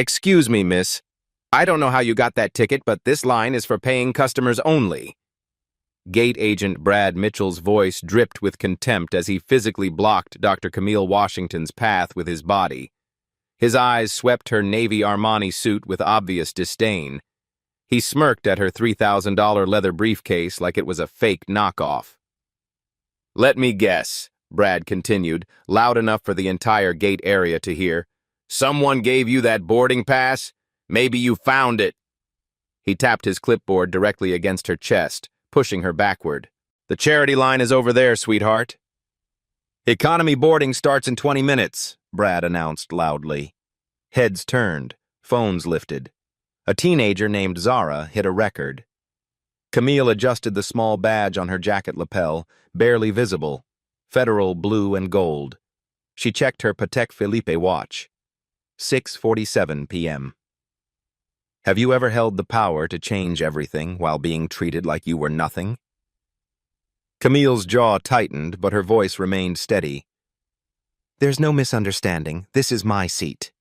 Excuse me, miss. I don't know how you got that ticket, but this line is for paying customers only. Gate agent Brad Mitchell's voice dripped with contempt as he physically blocked Dr. Camille Washington's path with his body. His eyes swept her navy Armani suit with obvious disdain. He smirked at her $3,000 leather briefcase like it was a fake knockoff. Let me guess, Brad continued, loud enough for the entire gate area to hear. Someone gave you that boarding pass? Maybe you found it. He tapped his clipboard directly against her chest, pushing her backward. The charity line is over there, sweetheart. Economy boarding starts in 20 minutes, Brad announced loudly. Heads turned, phones lifted. A teenager named Zara hit a record. Camille adjusted the small badge on her jacket lapel, barely visible, Federal blue and gold. She checked her Patek Philippe watch. 6:47 p.m. Have you ever held the power to change everything while being treated like you were nothing? Camille's jaw tightened, but her voice remained steady. There's no misunderstanding. This is my seat.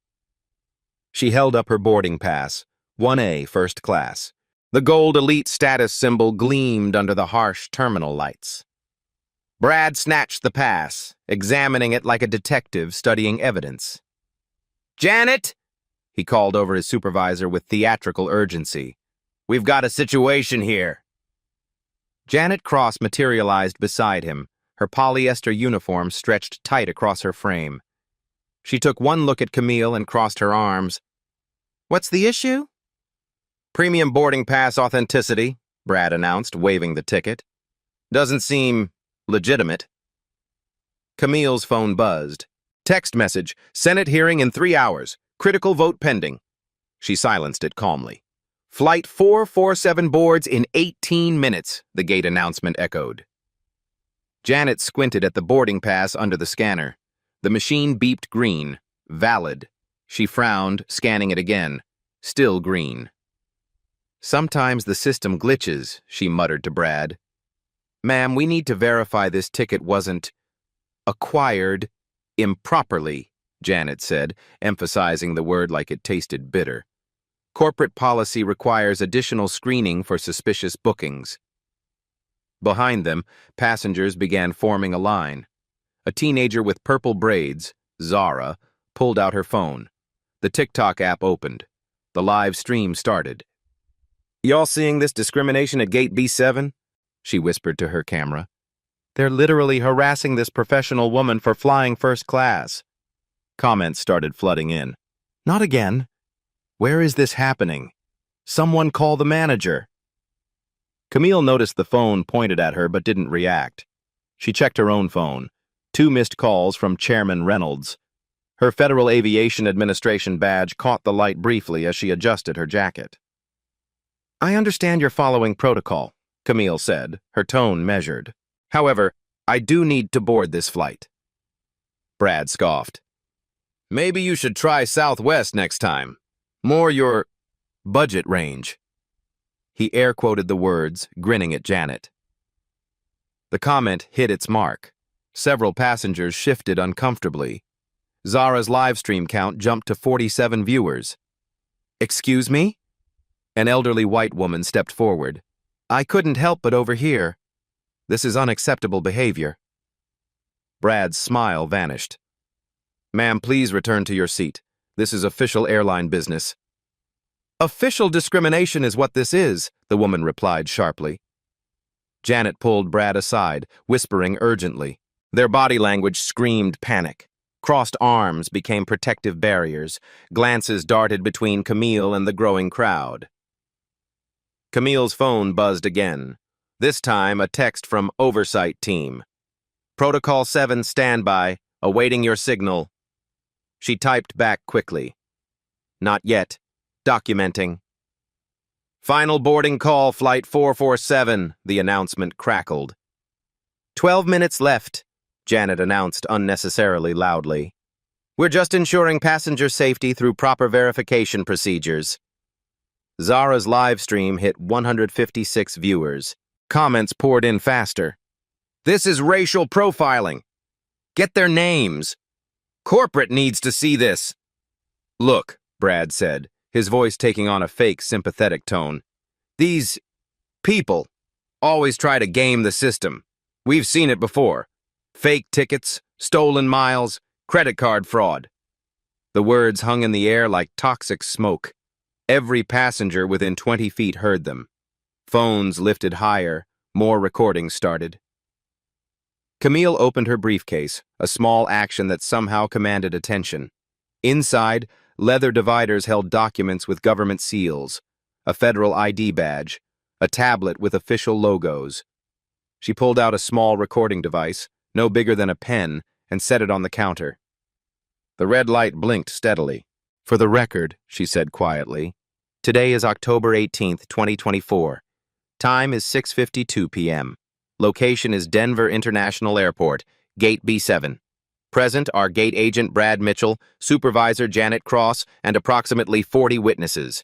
She held up her boarding pass, 1A first class. The gold elite status symbol gleamed under the harsh terminal lights. Brad snatched the pass, examining it like a detective studying evidence. Janet, he called over his supervisor with theatrical urgency. We've got a situation here. Janet Cross materialized beside him, her polyester uniform stretched tight across her frame. She took one look at Camille and crossed her arms. What's the issue? Premium boarding pass authenticity, Brad announced, waving the ticket. Doesn't seem legitimate. Camille's phone buzzed. Text message, Senate hearing in 3 hours. Critical vote pending. She silenced it calmly. Flight 447 boards in 18 minutes, the gate announcement echoed. Janet squinted at the boarding pass under the scanner. The machine beeped green. Valid. She frowned, scanning it again. Still green. Sometimes the system glitches, she muttered to Brad. Ma'am, we need to verify this ticket wasn't acquired improperly, Janet said, emphasizing the word like it tasted bitter. Corporate policy requires additional screening for suspicious bookings. Behind them, passengers began forming a line. A teenager with purple braids, Zara, pulled out her phone. The TikTok app opened. The live stream started. Y'all seeing this discrimination at Gate B7? She whispered to her camera. They're literally harassing this professional woman for flying first class. Comments started flooding in. Not again. Where is this happening? Someone call the manager. Camille noticed the phone pointed at her but didn't react. She checked her own phone. 2 missed calls from Chairman Reynolds. Her Federal Aviation Administration badge caught the light briefly as she adjusted her jacket. I understand you're following protocol, Camille said, her tone measured. However, I do need to board this flight. Brad scoffed. Maybe you should try Southwest next time. More your budget range. He air-quoted the words, grinning at Janet. The comment hit its mark. Several passengers shifted uncomfortably. Zara's live stream count jumped to 47 viewers. Excuse me? An elderly white woman stepped forward. I couldn't help but overhear. This is unacceptable behavior. Brad's smile vanished. Ma'am, please return to your seat. This is official airline business. Official discrimination is what this is, the woman replied sharply. Janet pulled Brad aside, whispering urgently. Their body language screamed panic. Crossed arms became protective barriers. Glances darted between Camille and the growing crowd. Camille's phone buzzed again. This time, a text from Oversight Team. Protocol 7 standby, awaiting your signal. She typed back quickly. Not yet. Documenting. Final boarding call, Flight 447, the announcement crackled. 12 minutes left, Janet announced unnecessarily loudly. We're just ensuring passenger safety through proper verification procedures. Zara's live stream hit 156 viewers. Comments poured in faster. This is racial profiling. Get their names. Corporate needs to see this. Look, Brad said, his voice taking on a fake, sympathetic tone. These people always try to game the system. We've seen it before. Fake tickets, stolen miles, credit card fraud. The words hung in the air like toxic smoke. Every passenger within 20 feet heard them. Phones lifted higher, more recordings started. Camille opened her briefcase, a small action that somehow commanded attention. Inside, leather dividers held documents with government seals, a federal ID badge, a tablet with official logos. She pulled out a small recording device, no bigger than a pen, and set it on the counter. The red light blinked steadily. For the record, she said quietly, today is October 18th, 2024. Time is 6:52 p.m. Location is Denver International Airport, Gate B7. Present are Gate Agent Brad Mitchell, Supervisor Janet Cross, and approximately 40 witnesses.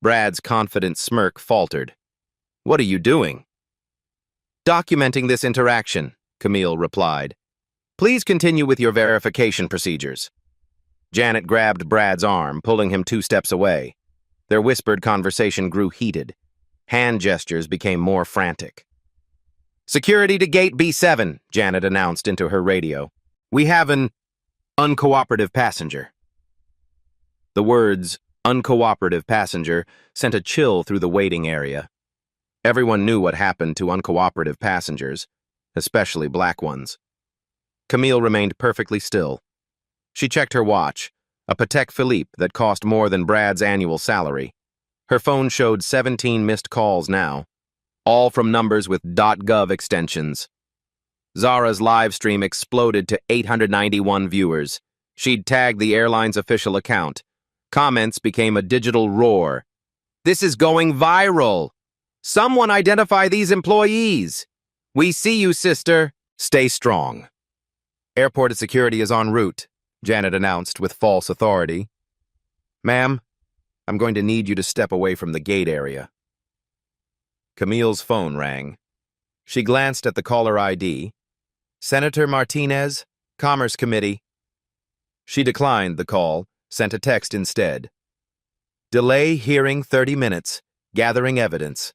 Brad's confident smirk faltered. What are you doing? Documenting this interaction, Camille replied. Please continue with your verification procedures. Janet grabbed Brad's arm, pulling him 2 steps away. Their whispered conversation grew heated. Hand gestures became more frantic. Security to Gate B7, Janet announced into her radio. We have an uncooperative passenger. The words, uncooperative passenger, sent a chill through the waiting area. Everyone knew what happened to uncooperative passengers, especially black ones. Camille remained perfectly still. She checked her watch, a Patek Philippe that cost more than Brad's annual salary. Her phone showed 17 missed calls now, all from numbers with .gov extensions. Zara's live stream exploded to 891 viewers. She'd tagged the airline's official account. Comments became a digital roar. This is going viral. Someone identify these employees. We see you, sister. Stay strong. Airport security is en route, Janet announced with false authority. Ma'am, I'm going to need you to step away from the gate area. Camille's phone rang. She glanced at the caller ID. Senator Martinez, Commerce Committee. She declined the call, sent a text instead. Delay hearing 30 minutes, gathering evidence.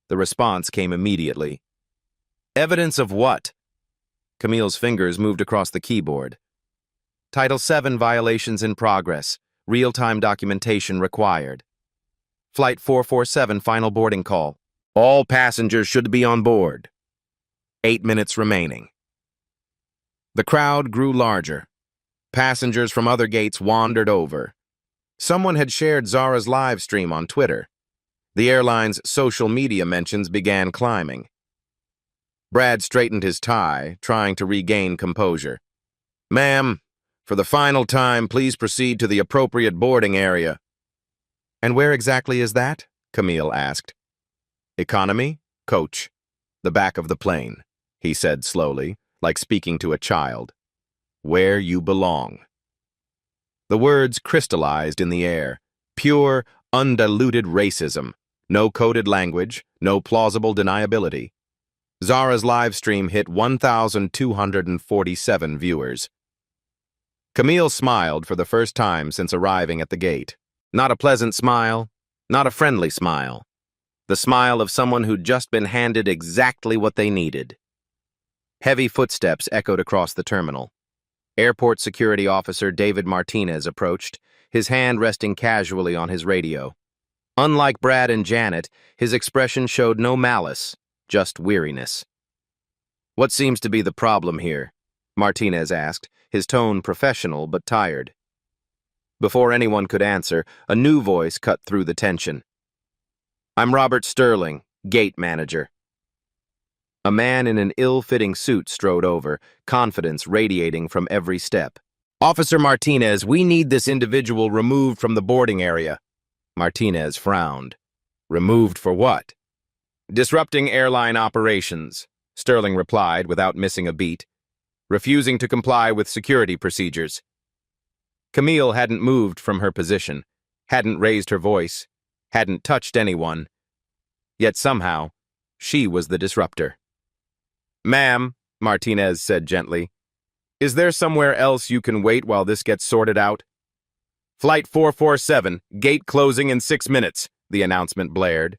The response came immediately. Evidence of what? Camille's fingers moved across the keyboard. Title VII violations in progress. Real-time documentation required. Flight 447 final boarding call. All passengers should be on board. 8 minutes remaining. The crowd grew larger. Passengers from other gates wandered over. Someone had shared Zara's live stream on Twitter. The airline's social media mentions began climbing. Brad straightened his tie, trying to regain composure. Ma'am, for the final time, please proceed to the appropriate boarding area. And where exactly is that? Camille asked. Economy, coach. The back of the plane, he said slowly, like speaking to a child. Where you belong. The words crystallized in the air. Pure, undiluted racism. No coded language, no plausible deniability. Zara's live stream hit 1,247 viewers. Camille smiled for the first time since arriving at the gate. Not a pleasant smile, not a friendly smile. The smile of someone who'd just been handed exactly what they needed. Heavy footsteps echoed across the terminal. Airport security officer David Martinez approached, his hand resting casually on his radio. Unlike Brad and Janet, his expression showed no malice, just weariness. What seems to be the problem here? Martinez asked, his tone professional but tired. Before anyone could answer, a new voice cut through the tension. I'm Robert Sterling, gate manager. A man in an ill-fitting suit strode over, confidence radiating from every step. Officer Martinez, we need this individual removed from the boarding area. Martinez frowned. Removed for what? Disrupting airline operations, Sterling replied without missing a beat. Refusing to comply with security procedures. Camille hadn't moved from her position, hadn't raised her voice, hadn't touched anyone. Yet somehow, she was the disruptor. Ma'am, Martinez said gently, is there somewhere else you can wait while this gets sorted out? Flight 447, gate closing in 6 minutes, the announcement blared.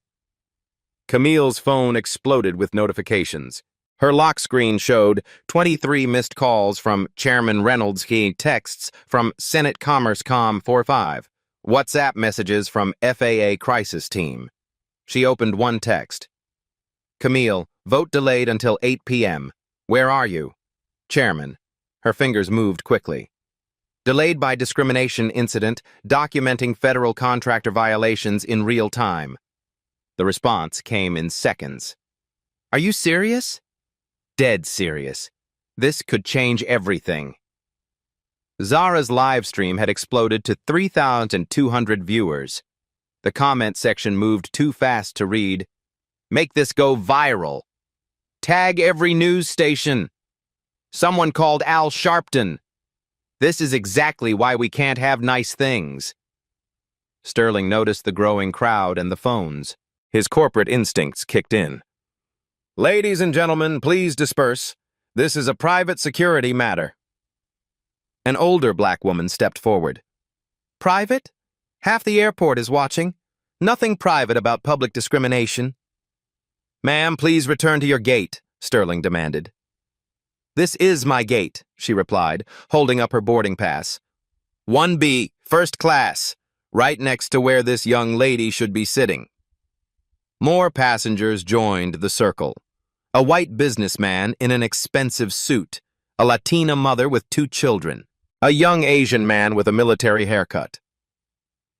Camille's phone exploded with notifications. Her lock screen showed 23 missed calls from Chairman Reynolds, key texts from Senate Commerce Com 45, WhatsApp messages from FAA Crisis Team. She opened one text. Camille, vote delayed until 8 p.m. Where are you? Chairman. Her fingers moved quickly. Delayed by discrimination incident, documenting federal contractor violations in real time. The response came in seconds. Are you serious? Dead serious. This could change everything. Zara's live stream had exploded to 3,200 viewers. The comment section moved too fast to read. Make this go viral. Tag every news station. Someone called Al Sharpton. This is exactly why we can't have nice things. Sterling noticed the growing crowd and the phones. His corporate instincts kicked in. Ladies and gentlemen, please disperse. This is a private security matter. An older black woman stepped forward. Private? Half the airport is watching. Nothing private about public discrimination. Ma'am, please return to your gate, Sterling demanded. This is my gate, she replied, holding up her boarding pass. 1B, first class, right next to where this young lady should be sitting. More passengers joined the circle. A white businessman in an expensive suit, a Latina mother with 2 children, a young Asian man with a military haircut.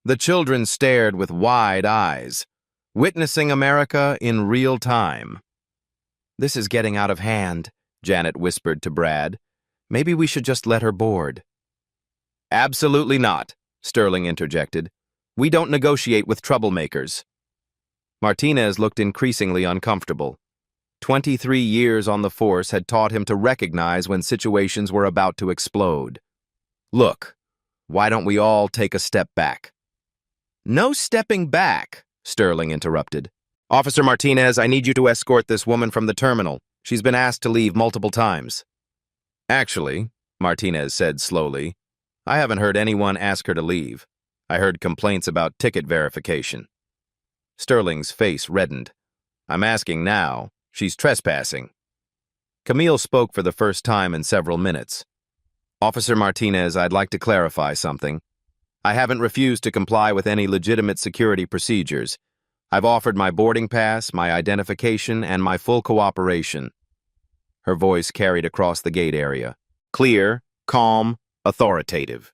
The children stared with wide eyes, witnessing America in real time. This is getting out of hand, Janet whispered to Brad. Maybe we should just let her board. Absolutely not, Sterling interjected. We don't negotiate with troublemakers. Martinez looked increasingly uncomfortable. 23 years on the force had taught him to recognize when situations were about to explode. Look, why don't we all take a step back? No stepping back, Sterling interrupted. Officer Martinez, I need you to escort this woman from the terminal. She's been asked to leave multiple times. Actually, Martinez said slowly, I haven't heard anyone ask her to leave. I heard complaints about ticket verification. Sterling's face reddened. I'm asking now. She's trespassing. Camille spoke for the first time in several minutes. Officer Martinez, I'd like to clarify something. I haven't refused to comply with any legitimate security procedures. I've offered my boarding pass, my identification, and my full cooperation. Her voice carried across the gate area. Clear, calm, authoritative.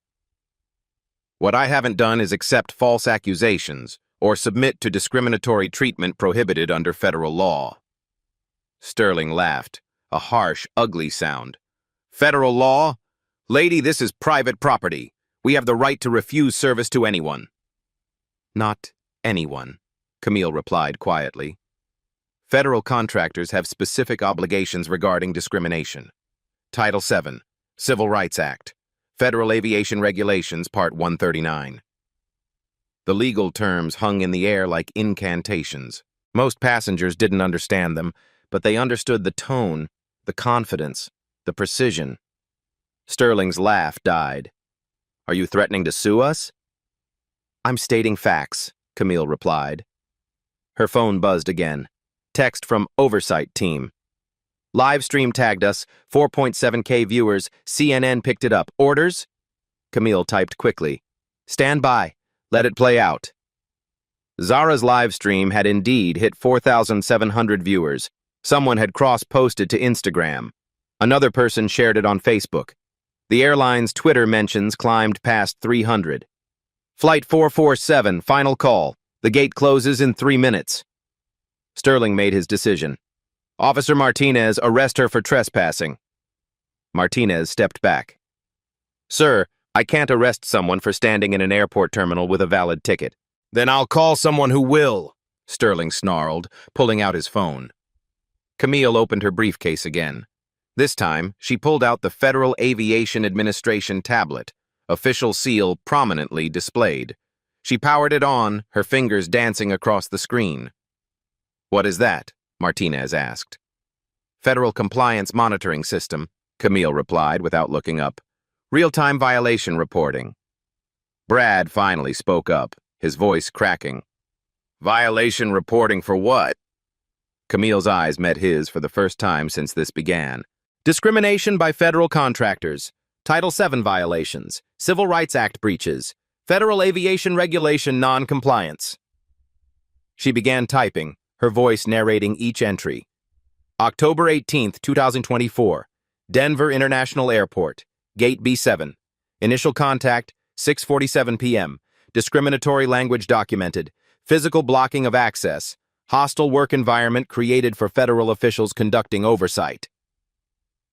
What I haven't done is accept false accusations or submit to discriminatory treatment prohibited under federal law. Sterling laughed, a harsh, ugly sound. Federal law? Lady, this is private property. We have the right to refuse service to anyone. Not anyone, Camille replied quietly. Federal contractors have specific obligations regarding discrimination. Title VII, Civil Rights Act, Federal Aviation Regulations, Part 139. The legal terms hung in the air like incantations. Most passengers didn't understand them, but they understood the tone, the confidence, the precision. Sterling's laugh died. Are you threatening to sue us? I'm stating facts, Camille replied. Her phone buzzed again. Text from Oversight Team. Live stream tagged us, 4.7K viewers, CNN picked it up. Orders? Camille typed quickly. Stand by. Let it play out. Zara's live stream had indeed hit 4,700 viewers. Someone had cross-posted to Instagram. Another person shared it on Facebook. The airline's Twitter mentions climbed past 300. Flight 447, final call. The gate closes in 3 minutes. Sterling made his decision. Officer Martinez, arrest her for trespassing. Martinez stepped back. Sir, I can't arrest someone for standing in an airport terminal with a valid ticket. Then I'll call someone who will, Sterling snarled, pulling out his phone. Camille opened her briefcase again. This time, she pulled out the Federal Aviation Administration tablet, official seal prominently displayed. She powered it on, her fingers dancing across the screen. What is that? Martinez asked. Federal Compliance Monitoring System, Camille replied without looking up. Real-time violation reporting. Brad finally spoke up, his voice cracking. Violation reporting for what? Camille's eyes met his for the first time since this began. Discrimination by federal contractors, Title VII violations, Civil Rights Act breaches, Federal Aviation Regulation non-compliance. She began typing, her voice narrating each entry. October 18, 2024, Denver International Airport, Gate B7. Initial contact, 6:47 p.m. Discriminatory language documented. Physical blocking of access. Hostile work environment created for federal officials conducting oversight.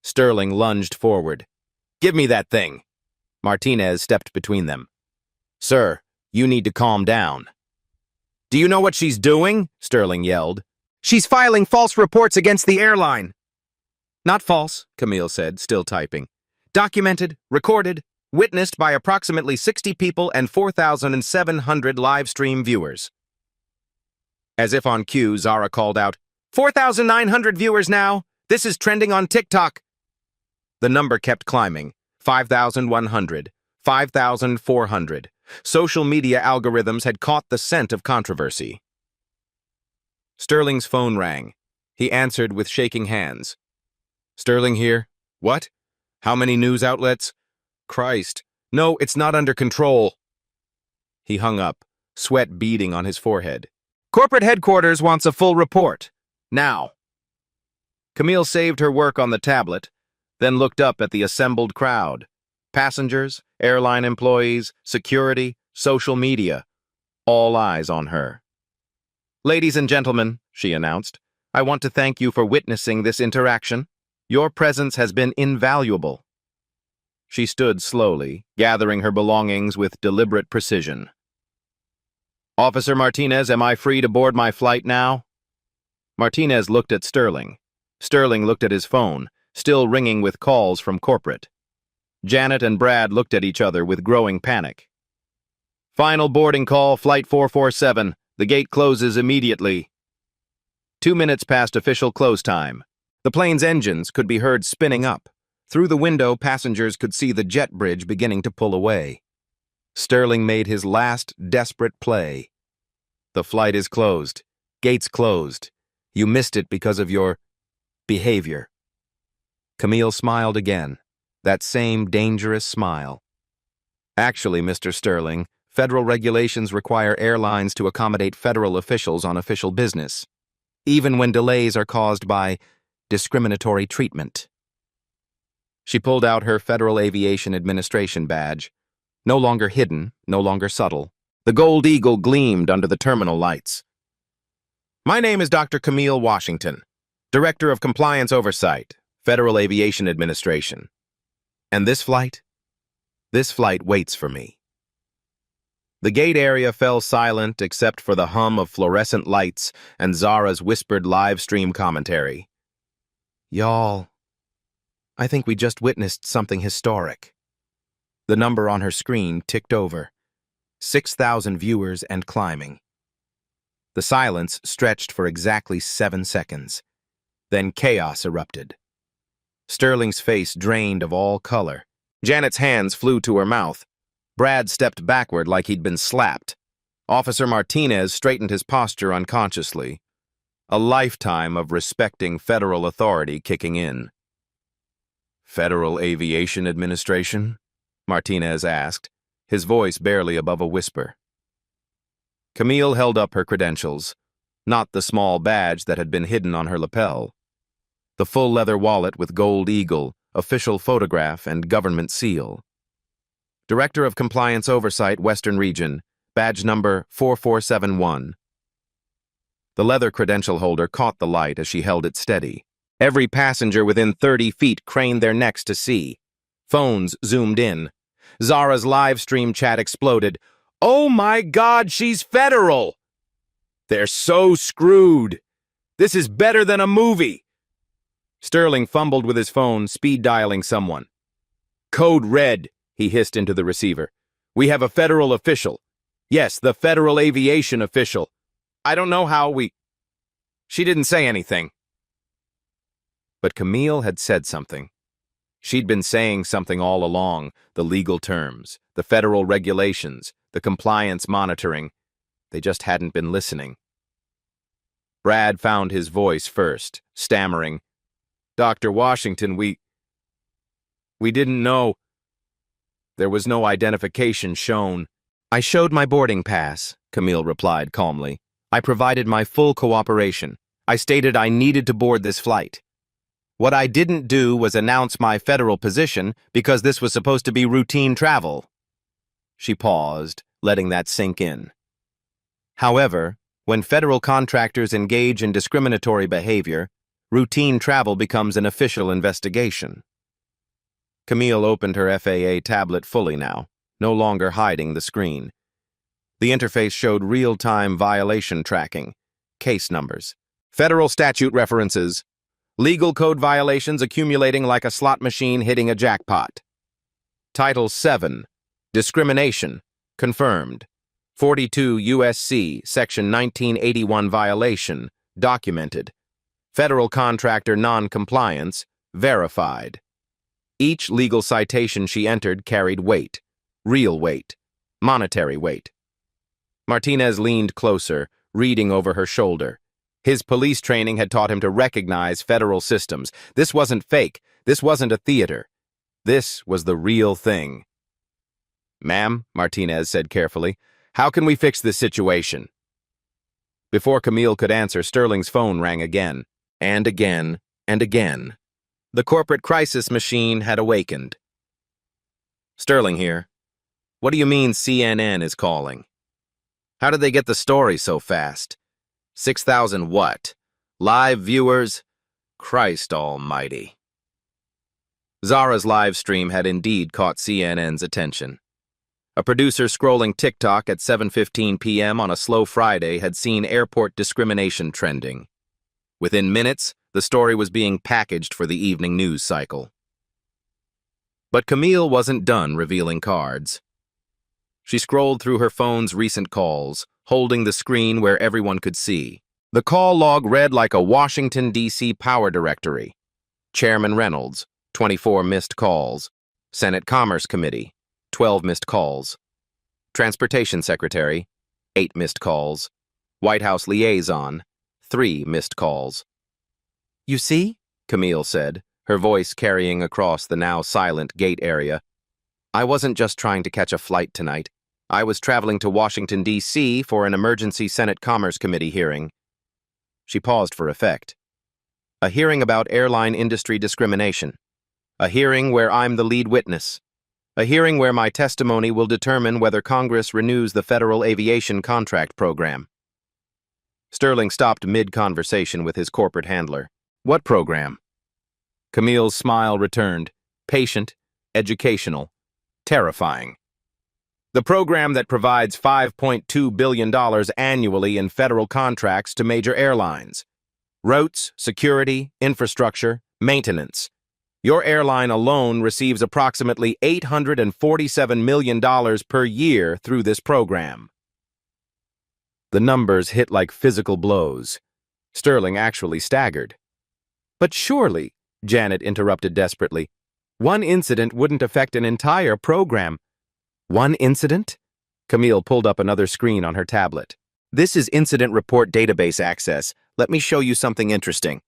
Sterling lunged forward. Give me that thing. Martinez stepped between them. Sir, you need to calm down. Do you know what she's doing? Sterling yelled. She's filing false reports against the airline. Not false, Camille said, still typing. Documented, recorded, witnessed by approximately 60 people and 4,700 live stream viewers. As if on cue, Zara called out, 4,900 viewers now. This is trending on TikTok. The number kept climbing. 5,100, 5,400. Social media algorithms had caught the scent of controversy. Sterling's phone rang. He answered with shaking hands. Sterling here. What? How many news outlets? Christ. No, it's not under control. He hung up, sweat beading on his forehead. Corporate headquarters wants a full report. Now. Camille saved her work on the tablet, then looked up at the assembled crowd. Passengers, airline employees, security, social media. All eyes on her. Ladies and gentlemen, she announced, I want to thank you for witnessing this interaction. Your presence has been invaluable. She stood slowly, gathering her belongings with deliberate precision. Officer Martinez, am I free to board my flight now? Martinez looked at Sterling. Sterling looked at his phone, still ringing with calls from corporate. Janet and Brad looked at each other with growing panic. Final boarding call, Flight 447. The gate closes immediately. 2 minutes past official close time. The plane's engines could be heard spinning up. Through the window, passengers could see the jet bridge beginning to pull away. Sterling made his last desperate play. The flight is closed. Gates closed. You missed it because of your behavior. Camille smiled again. That same dangerous smile. Actually, Mr. Sterling, federal regulations require airlines to accommodate federal officials on official business, even when delays are caused by discriminatory treatment. She pulled out her Federal Aviation Administration badge. No longer hidden, no longer subtle. The gold eagle gleamed under the terminal lights. My name is Dr. Camille Washington, Director of Compliance Oversight, Federal Aviation Administration. And this flight? This flight waits for me. The gate area fell silent except for the hum of fluorescent lights and Zara's whispered live stream commentary. Y'all, I think we just witnessed something historic. The number on her screen ticked over. 6,000 viewers and climbing. The silence stretched for exactly 7 seconds. Then chaos erupted. Sterling's face drained of all color. Janet's hands flew to her mouth. Brad stepped backward like he'd been slapped. Officer Martinez straightened his posture unconsciously. A lifetime of respecting federal authority kicking in. Federal Aviation Administration? Martinez asked, his voice barely above a whisper. Camille held up her credentials, not the small badge that had been hidden on her lapel. The full leather wallet with gold eagle, official photograph, and government seal. Director of Compliance Oversight, Western Region, badge number 4471. The leather credential holder caught the light as she held it steady. Every passenger within 30 feet craned their necks to see. Phones zoomed in. Zara's live stream chat exploded. Oh my God, she's federal! They're so screwed. This is better than a movie. Sterling fumbled with his phone, speed dialing someone. Code red, he hissed into the receiver. We have a federal official. Yes, the federal aviation official. I don't know how we... She didn't say anything. But Camille had said something. She'd been saying something all along, the legal terms, the federal regulations, the compliance monitoring. They just hadn't been listening. Brad found his voice first, stammering, "Dr. Washington, we didn't know. There was no identification shown." "I showed my boarding pass," Camille replied calmly. "I provided my full cooperation. I stated I needed to board this flight. What I didn't do was announce my federal position because this was supposed to be routine travel." She paused, letting that sink in. "However, when federal contractors engage in discriminatory behavior, routine travel becomes an official investigation." Camille opened her FAA tablet fully now, no longer hiding the screen. The interface showed real-time violation tracking, case numbers, federal statute references, legal code violations accumulating like a slot machine hitting a jackpot. Title 7, Discrimination, confirmed. 42 U.S.C. Section 1981 violation, documented. Federal contractor non-compliance, verified. Each legal citation she entered carried weight, real weight, monetary weight. Martinez leaned closer, reading over her shoulder. His police training had taught him to recognize federal systems. This wasn't fake. This wasn't a theater. This was the real thing. "Ma'am," Martinez said carefully, "how can we fix this situation?" Before Camille could answer, Sterling's phone rang again, and again, and again. The corporate crisis machine had awakened. "Sterling here. What do you mean CNN is calling? How did they get the story so fast? 6,000 what? Live viewers? Christ almighty." Zara's live stream had indeed caught CNN's attention. A producer scrolling TikTok at 7:15 p.m. on a slow Friday had seen airport discrimination trending. Within minutes, the story was being packaged for the evening news cycle. But Camille wasn't done revealing cards. She scrolled through her phone's recent calls, holding the screen where everyone could see. The call log read like a Washington, D.C. power directory. Chairman Reynolds, 24 missed calls. Senate Commerce Committee, 12 missed calls. Transportation Secretary, 8 missed calls. White House Liaison, 3 missed calls. "You see?" Camille said, her voice carrying across the now silent gate area. "I wasn't just trying to catch a flight tonight. I was traveling to Washington, D.C. for an emergency Senate Commerce Committee hearing." She paused for effect. "A hearing about airline industry discrimination. A hearing where I'm the lead witness. A hearing where my testimony will determine whether Congress renews the Federal Aviation Contract Program." Sterling stopped mid-conversation with his corporate handler. "What program?" Camille's smile returned, patient, educational, terrifying. "The program that provides $5.2 billion annually in federal contracts to major airlines. Routes, security, infrastructure, maintenance. Your airline alone receives approximately $847 million per year through this program." The numbers hit like physical blows. Sterling actually staggered. "But surely," Janet interrupted desperately, "one incident wouldn't affect an entire program." "One incident?" Camille pulled up another screen on her tablet. "This is Incident Report Database access. Let me show you something interesting."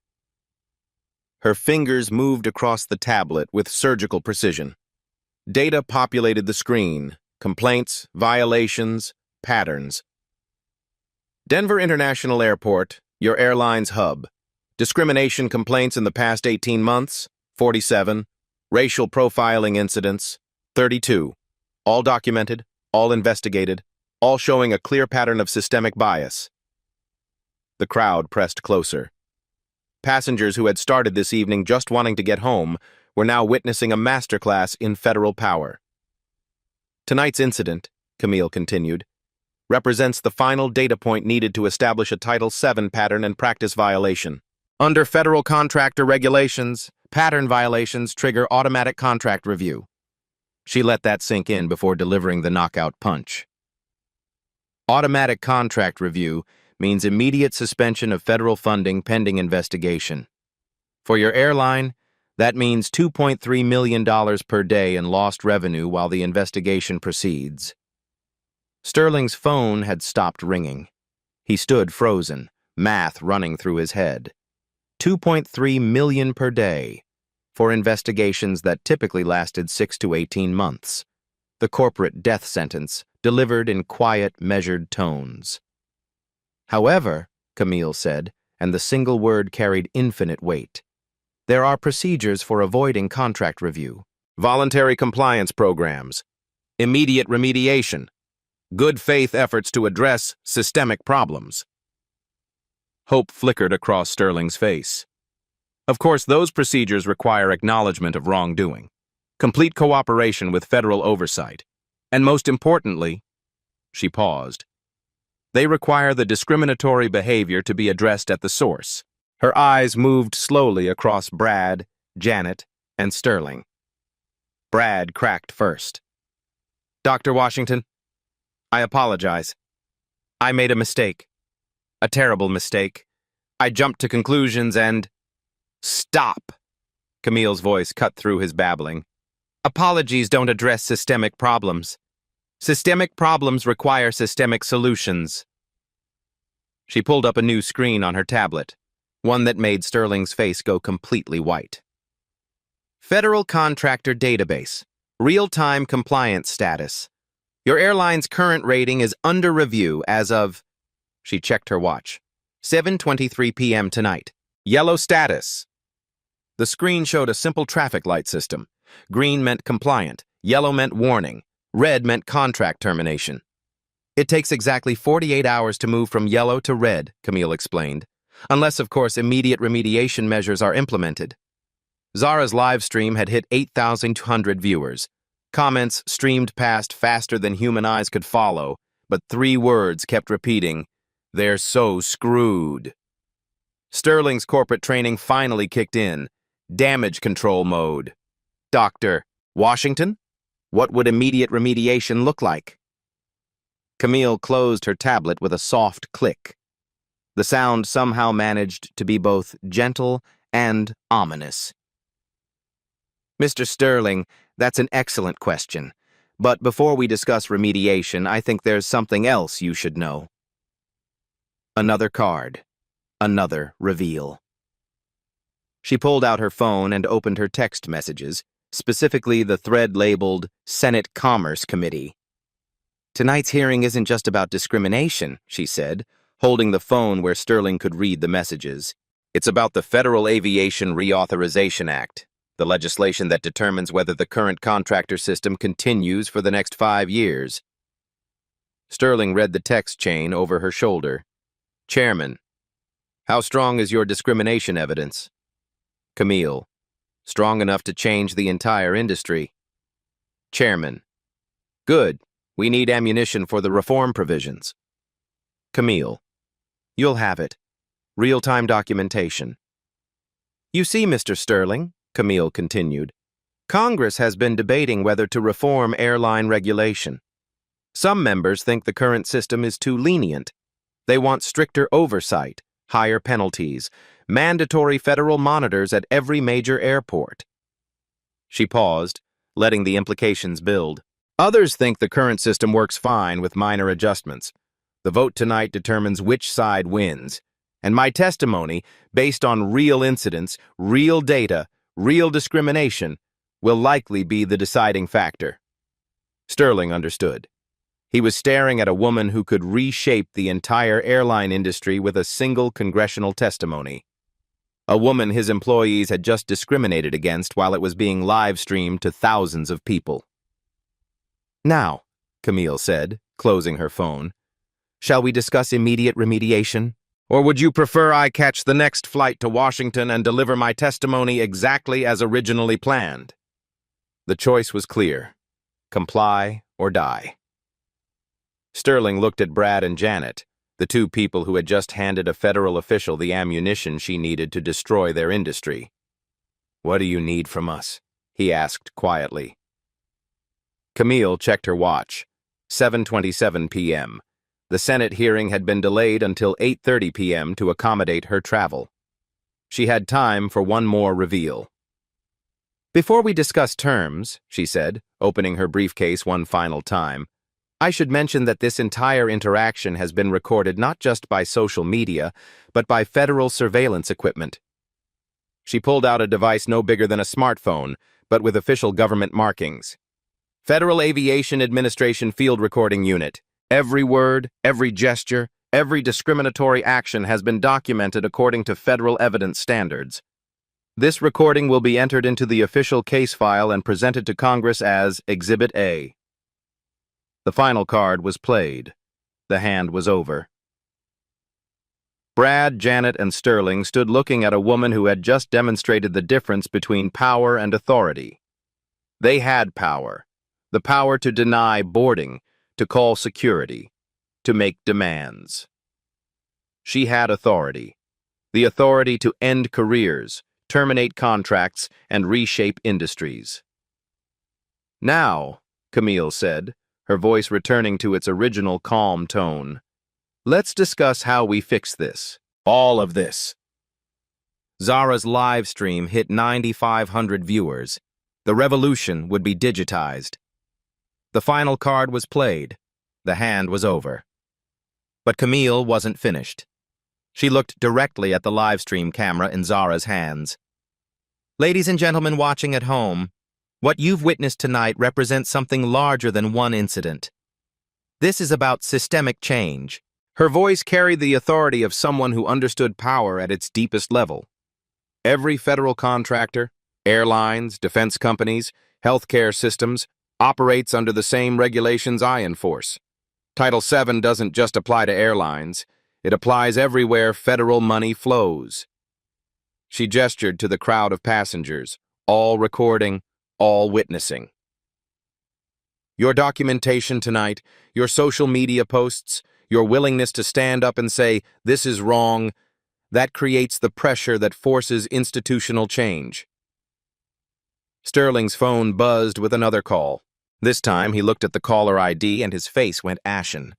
Her fingers moved across the tablet with surgical precision. Data populated the screen: complaints, violations, patterns. Denver International Airport, your airline's hub. Discrimination complaints in the past 18 months, 47. Racial profiling incidents, 32. All documented, all investigated, all showing a clear pattern of systemic bias. The crowd pressed closer. Passengers who had started this evening just wanting to get home were now witnessing a masterclass in federal power. "Tonight's incident," Camille continued, "represents the final data point needed to establish a Title VII pattern and practice violation. Under federal contractor regulations, pattern violations trigger automatic contract review." She let that sink in before delivering the knockout punch. Automatic contract review means immediate suspension of federal funding pending investigation. For your airline, That means $2.3 million per day in lost revenue while the investigation proceeds. Sterling's phone had stopped ringing. He stood frozen, math running through his head. 2.3 million per day for investigations that typically lasted 6 to 18 months. The corporate death sentence delivered in quiet, measured tones. However, Camille said, and the single word carried infinite weight, there are procedures for avoiding contract review, voluntary compliance programs, immediate remediation, good faith efforts to address systemic problems. Hope flickered across Sterling's face. Of course, those procedures require acknowledgement of wrongdoing, complete cooperation with federal oversight, and most importantly, she paused, they require the discriminatory behavior to be addressed at the source. Her eyes moved slowly across Brad, Janet, and Sterling. Brad cracked first. Dr. Washington, I apologize. I made a mistake. A terrible mistake. I jumped to conclusions and... Stop! Camille's voice cut through his babbling. Apologies don't address systemic problems. Systemic problems require systemic solutions. She pulled up a new screen on her tablet, one that made Sterling's face go completely white. Federal Contractor Database. Real-time compliance status. Your airline's current rating is under review as of... She checked her watch. 7:23 p.m. tonight. Yellow status. The screen showed a simple traffic light system. Green meant compliant, yellow meant warning, red meant contract termination. It takes exactly 48 hours to move from yellow to red, Camille explained, unless, of course, immediate remediation measures are implemented. Zara's live stream had hit 8,200 viewers. Comments streamed past faster than human eyes could follow, but 3 words kept repeating, "They're so screwed." Sterling's corporate training finally kicked in. Damage control mode. Dr. Washington? What would immediate remediation look like? Camille closed her tablet with a soft click. The sound somehow managed to be both gentle and ominous. Mr. Sterling, that's an excellent question. But before we discuss remediation, I think there's something else you should know. Another card. Another reveal. She pulled out her phone and opened her text messages, specifically the thread labeled Senate Commerce Committee. Tonight's hearing isn't just about discrimination, she said, holding the phone where Sterling could read the messages. It's about the Federal Aviation Reauthorization Act, the legislation that determines whether the current contractor system continues for the next 5 years. Sterling read the text chain over her shoulder. Chairman, how strong is your discrimination evidence? Camille, strong enough to change the entire industry. Chairman, good. We need ammunition for the reform provisions. Camille, you'll have it. Real-time documentation. You see, Mr. Sterling, Camille continued, Congress has been debating whether to reform airline regulation. Some members think the current system is too lenient. They want stricter oversight, higher penalties, mandatory federal monitors at every major airport. She paused, letting the implications build. Others think the current system works fine with minor adjustments. The vote tonight determines which side wins. And my testimony, based on real incidents, real data, real discrimination, will likely be the deciding factor. Sterling understood. He was staring at a woman who could reshape the entire airline industry with a single congressional testimony. A woman his employees had just discriminated against while it was being live-streamed to thousands of people. Now, Camille said, closing her phone, shall we discuss immediate remediation? Or would you prefer I catch the next flight to Washington and deliver my testimony exactly as originally planned? The choice was clear. Comply or die. Sterling looked at Brad and Janet, the 2 people who had just handed a federal official the ammunition she needed to destroy their industry. What do you need from us? He asked quietly. Camille checked her watch. 7:27 p.m. The Senate hearing had been delayed until 8:30 p.m. to accommodate her travel. She had time for one more reveal. Before we discuss terms, she said, opening her briefcase one final time, I should mention that this entire interaction has been recorded not just by social media, but by federal surveillance equipment. She pulled out a device no bigger than a smartphone, but with official government markings. Federal Aviation Administration Field Recording Unit. Every word, every gesture, every discriminatory action has been documented according to federal evidence standards. This recording will be entered into the official case file and presented to Congress as Exhibit A. The final card was played. The hand was over. Brad, Janet, and Sterling stood looking at a woman who had just demonstrated the difference between power and authority. They had power. The power to deny boarding, to call security, to make demands. She had authority. The authority to end careers, terminate contracts, and reshape industries. Now, Camille said, her voice returning to its original calm tone, let's discuss how we fix this. All of this. Zara's live stream hit 9,500 viewers. The revolution would be digitized. The final card was played. The hand was over. But Camille wasn't finished. She looked directly at the live stream camera in Zara's hands. Ladies and gentlemen watching at home, what you've witnessed tonight represents something larger than one incident. This is about systemic change. Her voice carried the authority of someone who understood power at its deepest level. Every federal contractor, airlines, defense companies, healthcare systems, operates under the same regulations I enforce. Title VII doesn't just apply to airlines. It applies everywhere federal money flows. She gestured to the crowd of passengers, all recording, all witnessing. Your documentation tonight, your social media posts, your willingness to stand up and say, this is wrong, that creates the pressure that forces institutional change. Sterling's phone buzzed with another call. This time he looked at the caller ID and his face went ashen.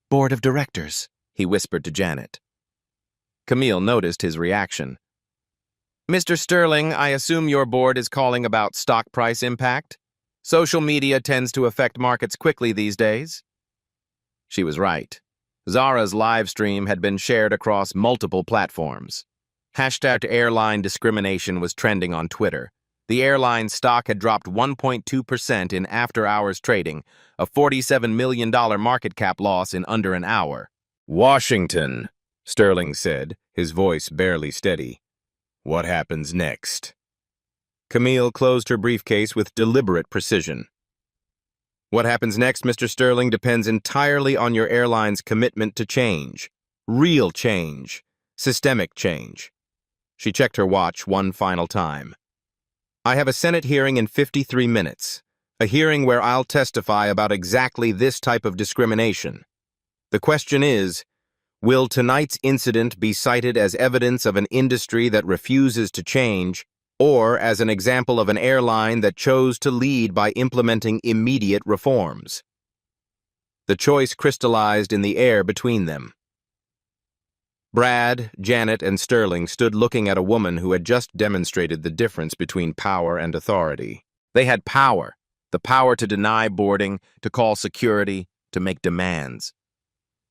Board of Directors, he whispered to Janet. Camille noticed his reaction. Mr. Sterling, I assume your board is calling about stock price impact? Social media tends to affect markets quickly these days. She was right. Zara's live stream had been shared across multiple platforms. #airline discrimination was trending on Twitter. The airline stock had dropped 1.2% in after-hours trading, a $47 million market cap loss in under an hour. Washington, Sterling said, his voice barely steady. What happens next? Camille closed her briefcase with deliberate precision. What happens next, Mr. Sterling, depends entirely on your airline's commitment to change. Real change. Systemic change. She checked her watch one final time. I have a Senate hearing in 53 minutes. A hearing where I'll testify about exactly this type of discrimination. The question is, will tonight's incident be cited as evidence of an industry that refuses to change, or as an example of an airline that chose to lead by implementing immediate reforms? The choice crystallized in the air between them. Brad, Janet, and Sterling stood looking at a woman who had just demonstrated the difference between power and authority. They had power, the power to deny boarding, to call security, to make demands.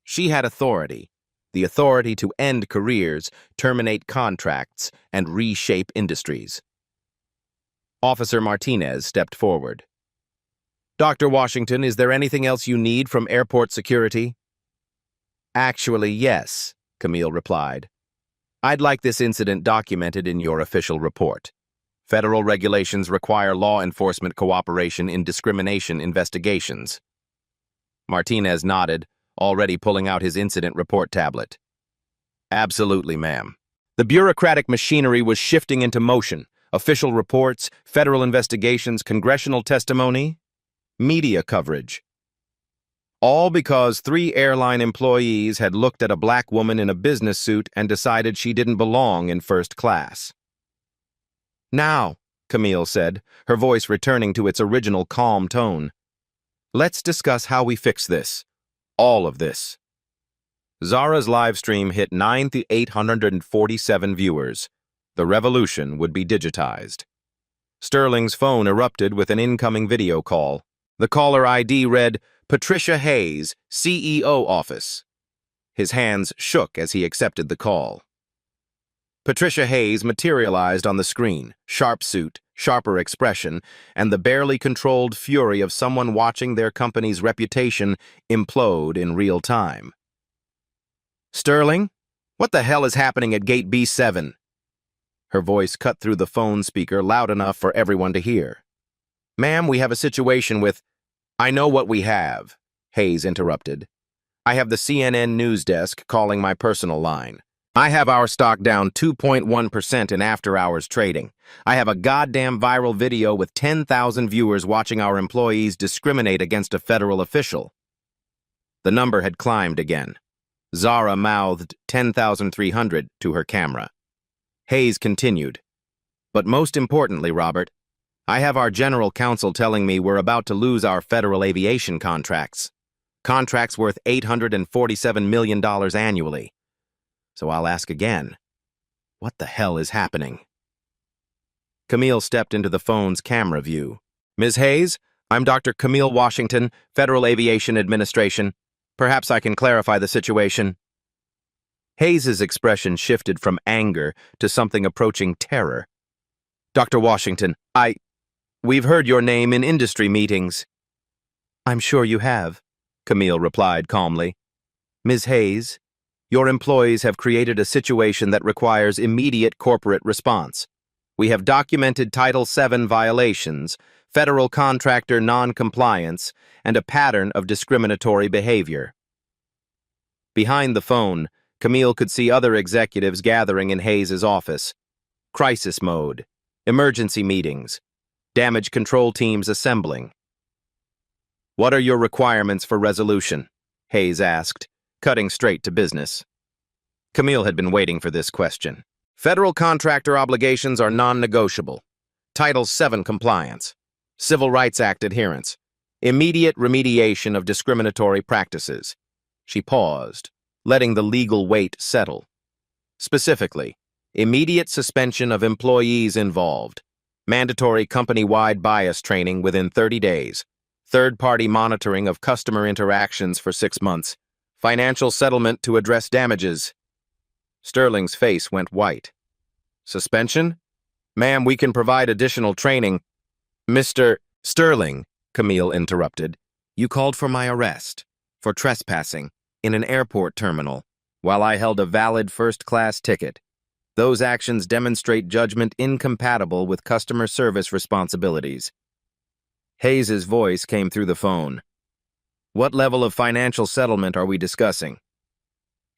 She had authority, the authority to end careers, terminate contracts, and reshape industries. Officer Martinez stepped forward. Dr. Washington, is there anything else you need from airport security? Actually, yes, Camille replied. I'd like this incident documented in your official report. Federal regulations require law enforcement cooperation in discrimination investigations. Martinez nodded, already pulling out his incident report tablet. Absolutely, ma'am. The bureaucratic machinery was shifting into motion. Official reports, federal investigations, congressional testimony, media coverage. All because 3 airline employees had looked at a black woman in a business suit and decided she didn't belong in first class. Now, Camille said, her voice returning to its original calm tone, let's discuss how we fix this. All of this. Zara's live stream hit 9,847 viewers. The revolution would be digitized. Sterling's phone erupted with an incoming video call. The caller ID read, Patricia Hayes, CEO office. His hands shook as he accepted the call. Patricia Hayes materialized on the screen, sharp suit, sharper expression, and the barely controlled fury of someone watching their company's reputation implode in real time. Sterling, what the hell is happening at Gate B7? Her voice cut through the phone speaker loud enough for everyone to hear. Ma'am, we have a situation with... I know what we have, Hayes interrupted. I have the CNN news desk calling my personal line. I have our stock down 2.1% in after-hours trading. I have a goddamn viral video with 10,000 viewers watching our employees discriminate against a federal official. The number had climbed again. Zara mouthed 10,300 to her camera. Hayes continued. But most importantly, Robert, I have our general counsel telling me we're about to lose our federal aviation contracts. Contracts worth $847 million annually. So I'll ask again, what the hell is happening? Camille stepped into the phone's camera view. Ms. Hayes, I'm Dr. Camille Washington, Federal Aviation Administration. Perhaps I can clarify the situation. Hayes's expression shifted from anger to something approaching terror. Dr. Washington, we've heard your name in industry meetings. I'm sure you have, Camille replied calmly. Ms. Hayes, your employees have created a situation that requires immediate corporate response. We have documented Title VII violations, federal contractor non-compliance, and a pattern of discriminatory behavior. Behind the phone, Camille could see other executives gathering in Hayes's office. Crisis mode, emergency meetings, damage control teams assembling. What are your requirements for resolution? Hayes asked, cutting straight to business. Camille had been waiting for this question. Federal contractor obligations are non-negotiable. Title VII compliance. Civil Rights Act adherence. Immediate remediation of discriminatory practices. She paused, letting the legal weight settle. Specifically, immediate suspension of employees involved. Mandatory company-wide bias training within 30 days. Third-party monitoring of customer interactions for 6 months. Financial settlement to address damages. Sterling's face went white. Suspension? Ma'am, we can provide additional training. Mr. Sterling, Camille interrupted, you called for my arrest for trespassing in an airport terminal while I held a valid first-class ticket. Those actions demonstrate judgment incompatible with customer service responsibilities. Hayes's voice came through the phone. What level of financial settlement are we discussing?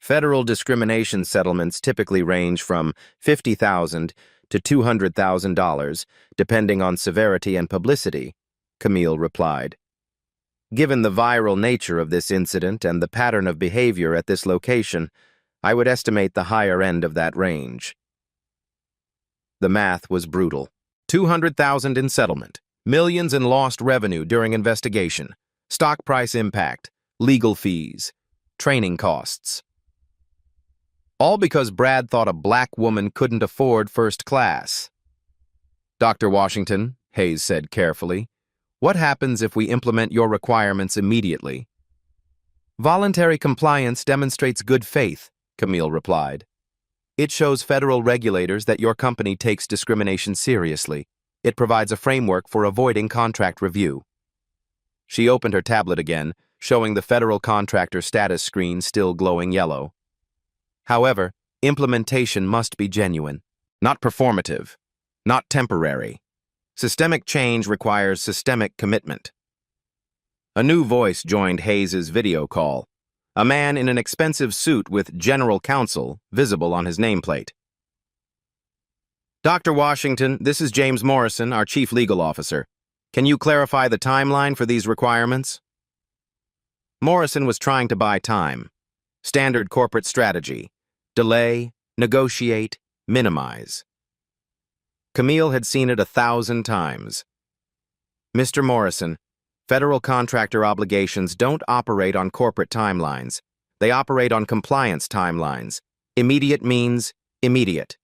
Federal discrimination settlements typically range from $50,000 to $200,000, depending on severity and publicity, Camille replied. Given the viral nature of this incident and the pattern of behavior at this location, I would estimate the higher end of that range. The math was brutal. $200,000 in settlement, millions in lost revenue during investigation, stock price impact, legal fees, training costs. All because Brad thought a black woman couldn't afford first class. Dr. Washington, Hayes said carefully, what happens if we implement your requirements immediately? Voluntary compliance demonstrates good faith, Camille replied. It shows federal regulators that your company takes discrimination seriously. It provides a framework for avoiding contract review. She opened her tablet again, showing the federal contractor status screen still glowing yellow. However, implementation must be genuine, not performative, not temporary. Systemic change requires systemic commitment. A new voice joined Hayes's video call, a man in an expensive suit with general counsel visible on his nameplate. Dr. Washington, this is James Morrison, our chief legal officer. Can you clarify the timeline for these requirements? Morrison was trying to buy time. Standard corporate strategy. Delay, negotiate, minimize. Camille had seen it 1,000 times. Mr. Morrison, federal contractor obligations don't operate on corporate timelines. They operate on compliance timelines. Immediate means immediate.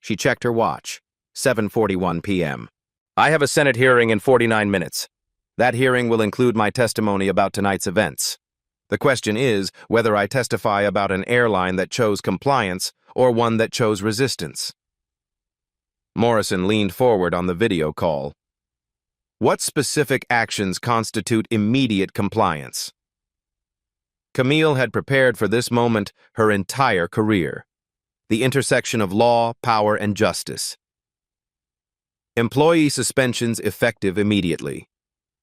She checked her watch. 7:41 p.m. I have a Senate hearing in 49 minutes. That hearing will include my testimony about tonight's events. The question is whether I testify about an airline that chose compliance or one that chose resistance. Morrison leaned forward on the video call. What specific actions constitute immediate compliance? Camille had prepared for this moment her entire career. The intersection of law, power, and justice. Employee suspensions effective immediately.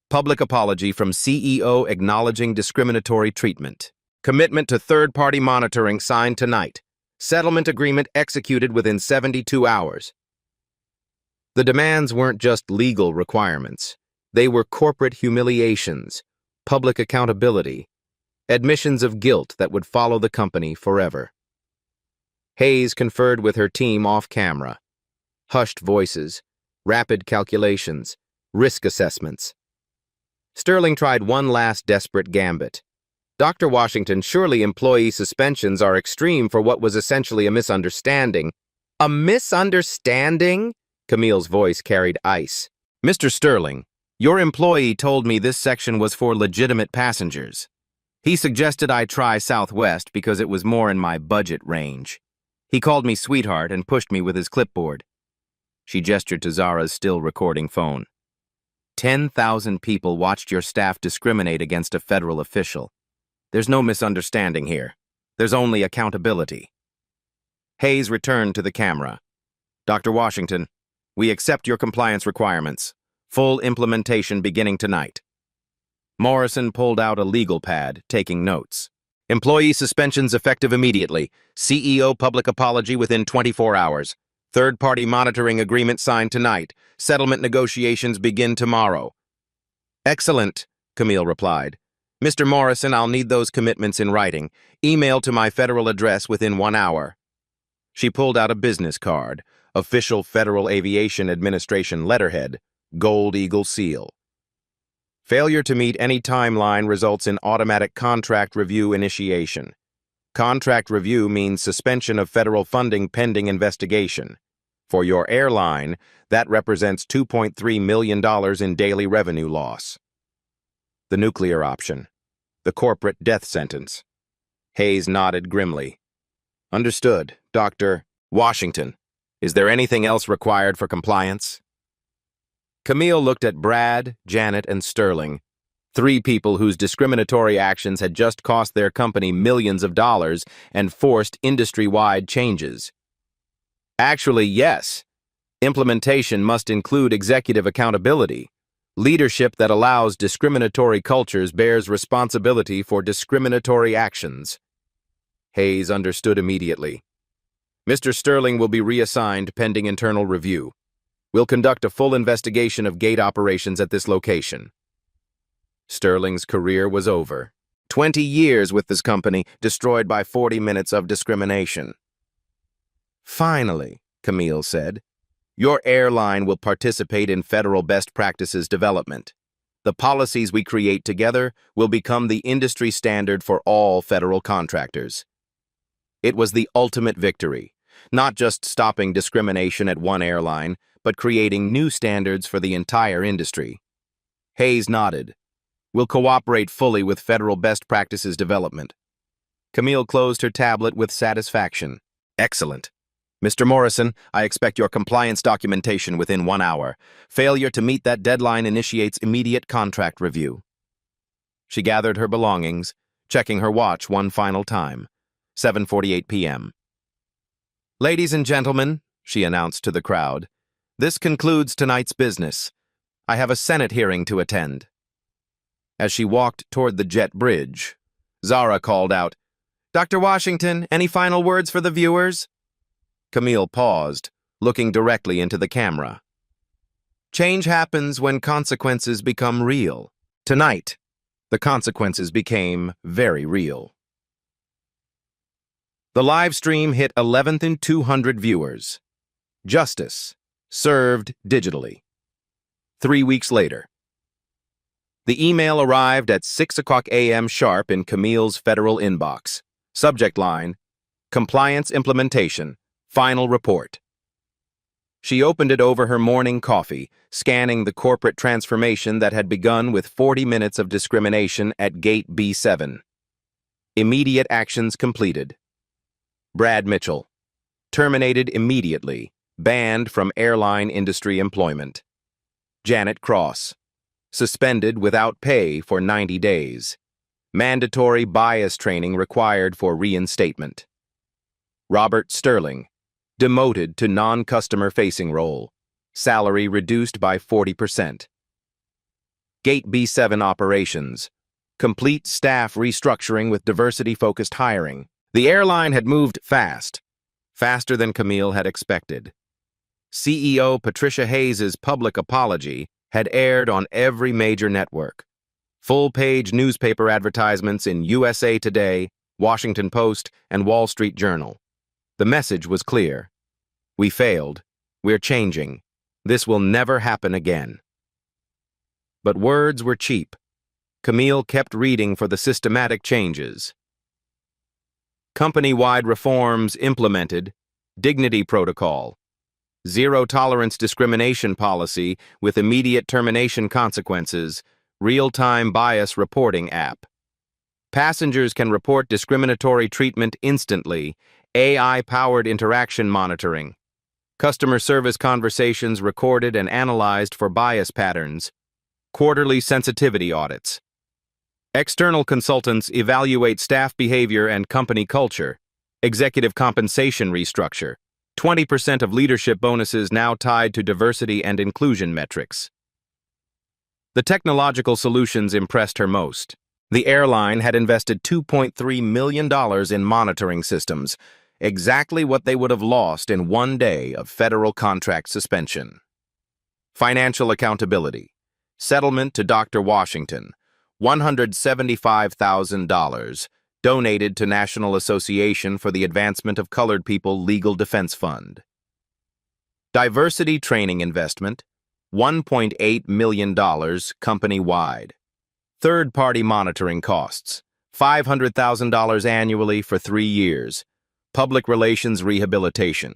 Public apology from CEO acknowledging discriminatory treatment. Commitment to third-party monitoring signed tonight. Settlement agreement executed within 72 hours. The demands weren't just legal requirements. They were corporate humiliations, public accountability, admissions of guilt that would follow the company forever. Hayes conferred with her team off-camera. Hushed voices, rapid calculations, risk assessments. Sterling tried one last desperate gambit. Dr. Washington, surely employee suspensions are extreme for what was essentially a misunderstanding. A misunderstanding? Camille's voice carried ice. Mr. Sterling, your employee told me this section was for legitimate passengers. He suggested I try Southwest because it was more in my budget range. He called me sweetheart and pushed me with his clipboard. She gestured to Zara's still recording phone. 10,000 people watched your staff discriminate against a federal official. There's no misunderstanding here. There's only accountability. Hayes returned to the camera. Dr. Washington, we accept your compliance requirements. Full implementation beginning tonight. Morrison pulled out a legal pad, taking notes. Employee suspensions effective immediately. CEO public apology within 24 hours. Third-party monitoring agreement signed tonight. Settlement negotiations begin tomorrow. Excellent, Camille replied. Mr. Morrison, I'll need those commitments in writing. Email to my federal address within 1 hour. She pulled out a business card. Official Federal Aviation Administration letterhead. Gold Eagle seal. Failure to meet any timeline results in automatic contract review initiation. Contract review means suspension of federal funding pending investigation. For your airline, that represents $2.3 million in daily revenue loss. The nuclear option. The corporate death sentence. Hayes nodded grimly. Understood, Dr. Washington. Is there anything else required for compliance? Camille looked at Brad, Janet, and Sterling, 3 people whose discriminatory actions had just cost their company millions of dollars and forced industry-wide changes. Actually, yes. Implementation must include executive accountability. Leadership that allows discriminatory cultures bears responsibility for discriminatory actions. Hayes understood immediately. Mr. Sterling will be reassigned pending internal review. We'll conduct a full investigation of gate operations at this location. Sterling's career was over. 20 years with this company, destroyed by 40 minutes of discrimination. Finally, Camille said, your airline will participate in federal best practices development. The policies we create together will become the industry standard for all federal contractors. It was the ultimate victory, not just stopping discrimination at one airline, but creating new standards for the entire industry. Hayes nodded. We'll cooperate fully with federal best practices development. Camille closed her tablet with satisfaction. Excellent. Mr. Morrison, I expect your compliance documentation within 1 hour. Failure to meet that deadline initiates immediate contract review. She gathered her belongings, checking her watch one final time. 7:48 p.m. Ladies and gentlemen, she announced to the crowd, this concludes tonight's business. I have a Senate hearing to attend. As she walked toward the jet bridge, Zara called out, Dr. Washington, any final words for the viewers? Camille paused, looking directly into the camera. Change happens when consequences become real. Tonight, the consequences became very real. The live stream hit 11th and 200 viewers. Justice served digitally. 3 weeks later. The email arrived at 6 o'clock a.m. sharp in Camille's federal inbox. Subject line, Compliance Implementation, Final Report. She opened it over her morning coffee, scanning the corporate transformation that had begun with 40 minutes of discrimination at Gate B7. Immediate actions completed. Brad Mitchell. Terminated immediately. Banned from airline industry employment. Janet Cross. Suspended without pay for 90 days. Mandatory bias training required for reinstatement. Robert Sterling. Demoted to non-customer-facing role. Salary reduced by 40%. Gate B7 operations. Complete staff restructuring with diversity-focused hiring. The airline had moved fast, faster than Camille had expected. CEO Patricia Hayes' public apology had aired on every major network. Full-page newspaper advertisements in USA Today, Washington Post, and Wall Street Journal. The message was clear. We failed. We're changing. This will never happen again. But words were cheap. Camille kept reading for the systematic changes. Company-wide reforms implemented, dignity protocol, zero-tolerance discrimination policy with immediate termination consequences, real-time bias reporting app. Passengers can report discriminatory treatment instantly, AI-powered interaction monitoring. Customer service conversations recorded and analyzed for bias patterns. Quarterly sensitivity audits. External consultants evaluate staff behavior and company culture. Executive compensation restructure. 20% of leadership bonuses now tied to diversity and inclusion metrics. The technological solutions impressed her most. The airline had invested $2.3 million in monitoring systems, exactly what they would have lost in 1 day of federal contract suspension. Financial accountability. Settlement to Dr. Washington, $175,000, donated to National Association for the Advancement of Colored People Legal Defense Fund. Diversity training investment, $1.8 million company-wide. Third-party monitoring costs, $500,000 annually for 3 years. Public relations rehabilitation,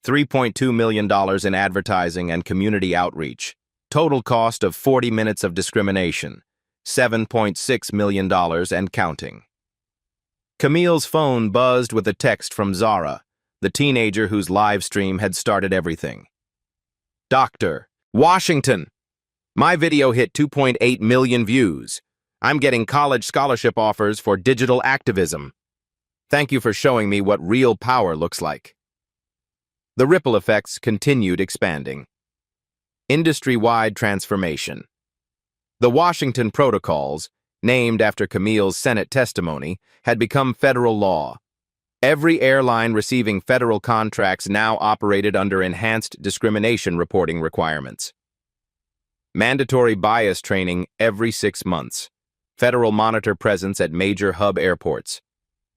$3.2 million in advertising and community outreach. Total cost of 40 minutes of discrimination, $7.6 million and counting. Camille's phone buzzed with a text from Zara, the teenager whose live stream had started everything. Dr. Washington, my video hit 2.8 million views. I'm getting college scholarship offers for digital activism. Thank you for showing me what real power looks like. The ripple effects continued expanding. Industry-wide transformation. The Washington Protocols, named after Camille's Senate testimony, had become federal law. Every airline receiving federal contracts now operated under enhanced discrimination reporting requirements. Mandatory bias training every 6 months. Federal monitor presence at major hub airports.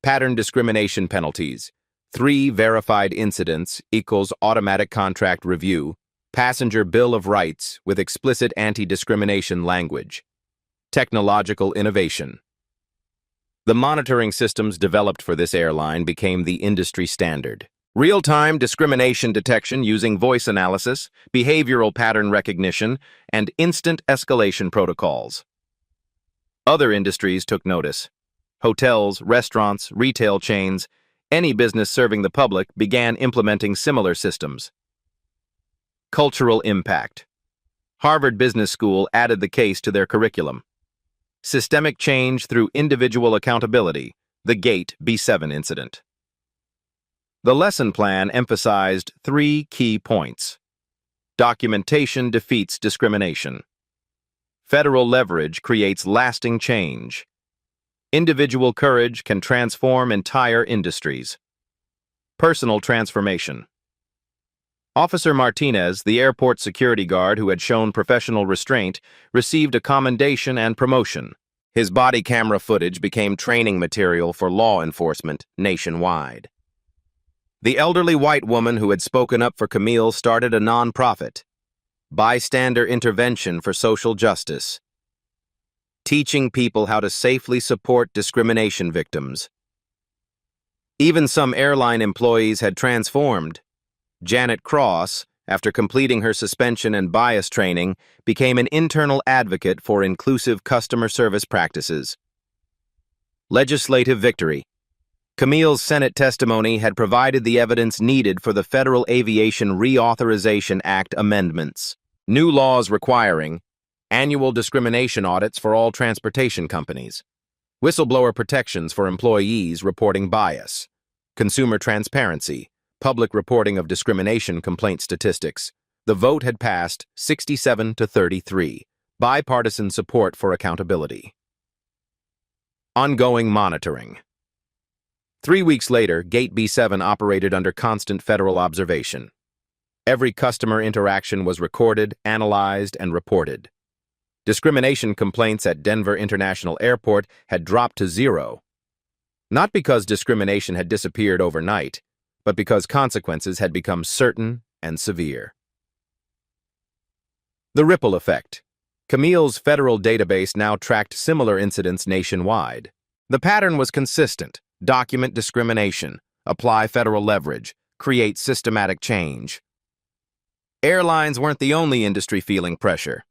Pattern discrimination penalties. 3 verified incidents equals automatic contract review. Passenger Bill of Rights with explicit anti-discrimination language. Technological innovation. The monitoring systems developed for this airline became the industry standard. Real-time discrimination detection using voice analysis, behavioral pattern recognition, and instant escalation protocols. Other industries took notice. Hotels, restaurants, retail chains, any business serving the public began implementing similar systems. Cultural impact. Harvard Business School added the case to their curriculum. Systemic change through individual accountability, the Gate B7 incident. The lesson plan emphasized 3 key points. Documentation defeats discrimination. Federal leverage creates lasting change. Individual courage can transform entire industries. Personal transformation. Officer Martinez, the airport security guard who had shown professional restraint, received a commendation and promotion. His body camera footage became training material for law enforcement nationwide. The elderly white woman who had spoken up for Camille started a nonprofit, Bystander Intervention for Social Justice, teaching people how to safely support discrimination victims. Even some airline employees had transformed. Janet Cross, after completing her suspension and bias training, became an internal advocate for inclusive customer service practices. Legislative victory. Camille's Senate testimony had provided the evidence needed for the Federal Aviation Reauthorization Act amendments. New laws requiring annual discrimination audits for all transportation companies, whistleblower protections for employees reporting bias, consumer transparency, public reporting of discrimination complaint statistics. The vote had passed 67 to 33, bipartisan support for accountability. Ongoing monitoring. 3 weeks later, Gate B7 operated under constant federal observation. Every customer interaction was recorded, analyzed, and reported. Discrimination complaints at Denver International Airport had dropped to 0. Not because discrimination had disappeared overnight, but because consequences had become certain and severe. The ripple effect. Camille's federal database now tracked similar incidents nationwide. The pattern was consistent: document discrimination, apply federal leverage, create systematic change. Airlines weren't the only industry feeling pressure.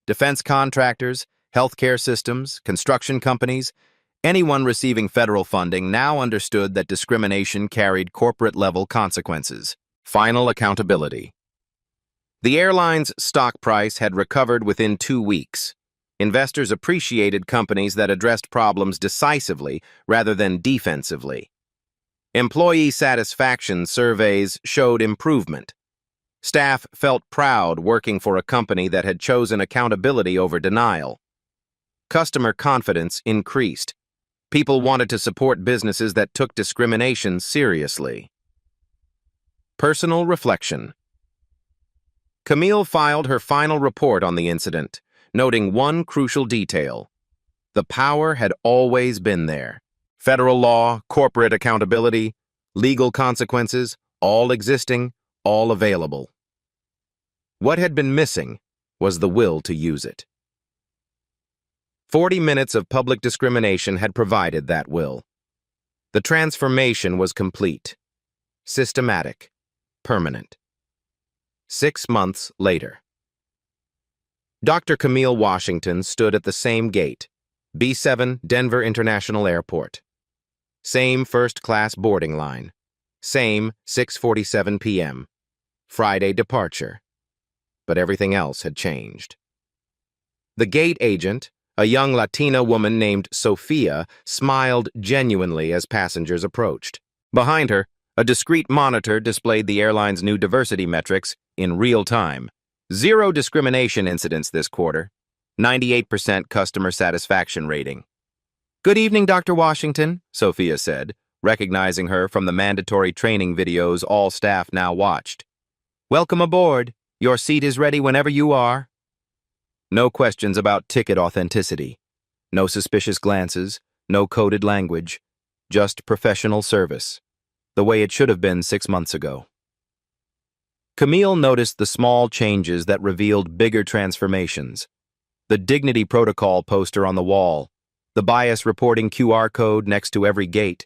Defense contractors, healthcare systems, construction companies, anyone receiving federal funding now understood that discrimination carried corporate-level consequences. Final accountability. The airline's stock price had recovered within 2 weeks. Investors appreciated companies that addressed problems decisively rather than defensively. Employee satisfaction surveys showed improvement. Staff felt proud working for a company that had chosen accountability over denial. Customer confidence increased. People wanted to support businesses that took discrimination seriously. Personal reflection. Camille filed her final report on the incident, noting one crucial detail. The power had always been there. Federal law, corporate accountability, legal consequences, all existing, all available. What had been missing was the will to use it. 40 minutes of public discrimination had provided that will. The transformation was complete, systematic, permanent. 6 months later. Dr. Camille Washington stood at the same gate, B7 Denver International Airport. Same first-class boarding line. Same 6:47 p.m. Friday departure. But everything else had changed. The gate agent, a young Latina woman named Sophia, smiled genuinely as passengers approached. Behind her, a discreet monitor displayed the airline's new diversity metrics in real time. 0 discrimination incidents this quarter, 98% customer satisfaction rating. "Good evening, Dr. Washington," Sophia said, recognizing her from the mandatory training videos all staff now watched. "Welcome aboard. Your seat is ready whenever you are." No questions about ticket authenticity. No suspicious glances, no coded language. Just professional service. The way it should have been 6 months ago. Camille noticed the small changes that revealed bigger transformations. The dignity protocol poster on the wall, the bias reporting QR code next to every gate,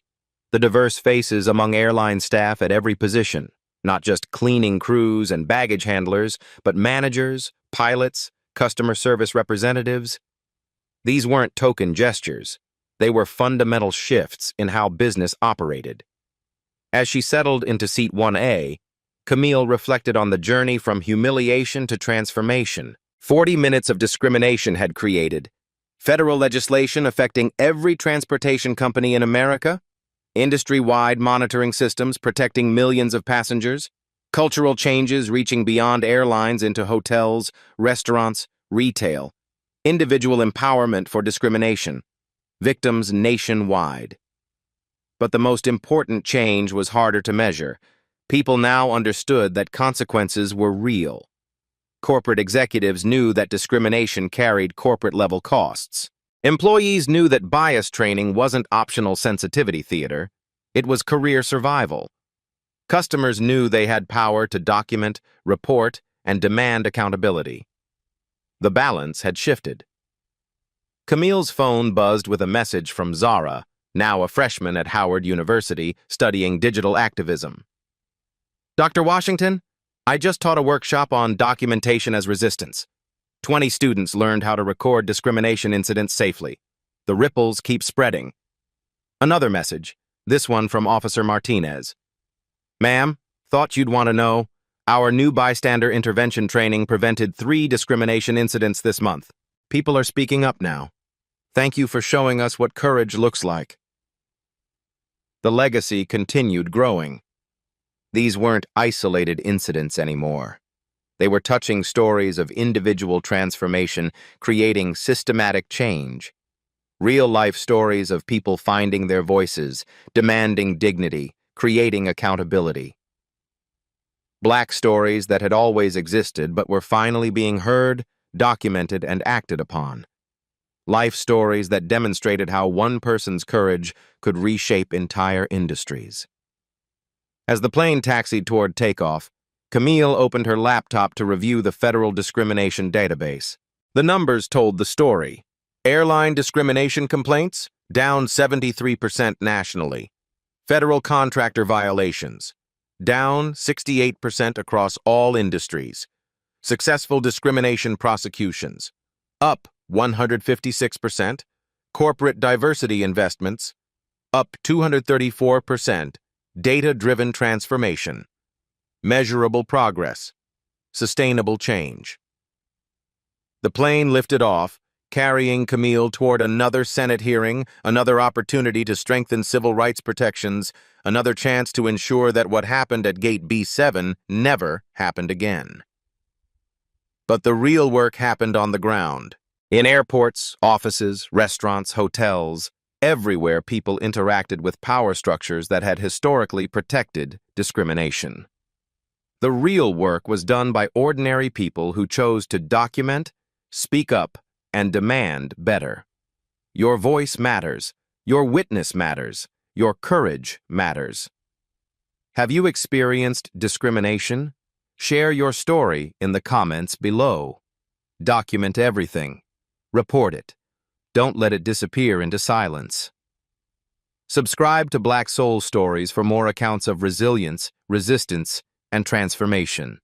the diverse faces among airline staff at every position, not just cleaning crews and baggage handlers, but managers, pilots, customer service representatives. These weren't token gestures. They were fundamental shifts in how business operated. As she settled into seat 1A, Camille reflected on the journey from humiliation to transformation. 40 minutes of discrimination had created federal legislation affecting every transportation company in America, industry-wide monitoring systems protecting millions of passengers, cultural changes reaching beyond airlines into hotels, restaurants, retail, individual empowerment for discrimination, victims nationwide. But the most important change was harder to measure. People now understood that consequences were real. Corporate executives knew that discrimination carried corporate-level costs. Employees knew that bias training wasn't optional sensitivity theater. It was career survival. Customers knew they had power to document, report, and demand accountability. The balance had shifted. Camille's phone buzzed with a message from Zara, now a freshman at Howard University studying digital activism. "Dr. Washington, I just taught a workshop on documentation as resistance. 20 students learned how to record discrimination incidents safely. The ripples keep spreading. Another message, this one from Officer Martinez. Ma'am, thought you'd want to know. Our new bystander intervention training prevented 3 discrimination incidents this month. People are speaking up now. Thank you for showing us what courage looks like. The legacy continued growing. These weren't isolated incidents anymore. They were touching stories of individual transformation, creating systematic change. Real-life stories of people finding their voices, demanding dignity, creating accountability. Black stories that had always existed but were finally being heard, documented, and acted upon. Life stories that demonstrated how one person's courage could reshape entire industries. As the plane taxied toward takeoff, Camille opened her laptop to review the federal discrimination database. The numbers told the story. Airline discrimination complaints, down 73% nationally. Federal contractor violations, down 68% across all industries. Successful discrimination prosecutions, up 156%. Corporate diversity investments, up 234%. Data-driven transformation. Measurable progress. Sustainable change. The plane lifted off, carrying Camille toward another Senate hearing, another opportunity to strengthen civil rights protections, another chance to ensure that what happened at Gate B7 never happened again. But the real work happened on the ground. In airports, offices, restaurants, hotels, everywhere people interacted with power structures that had historically protected discrimination. The real work was done by ordinary people who chose to document, speak up, and demand better. Your voice matters. Your witness matters. Your courage matters. Have you experienced discrimination? Share your story in the comments below. Document everything. Report it. Don't let it disappear into silence. Subscribe to Black Soul Stories for more accounts of resilience, resistance, and transformation.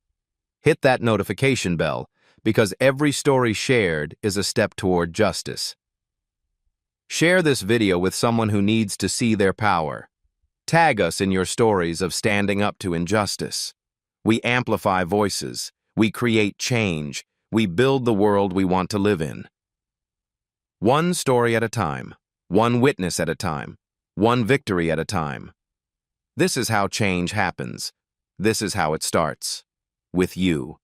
Hit that notification bell, because every story shared is a step toward justice. Share this video with someone who needs to see their power. Tag us in your stories of standing up to injustice. We amplify voices. We create change. We build the world we want to live in. One story at a time, one witness at a time, one victory at a time. This is how change happens. This is how it starts. With you.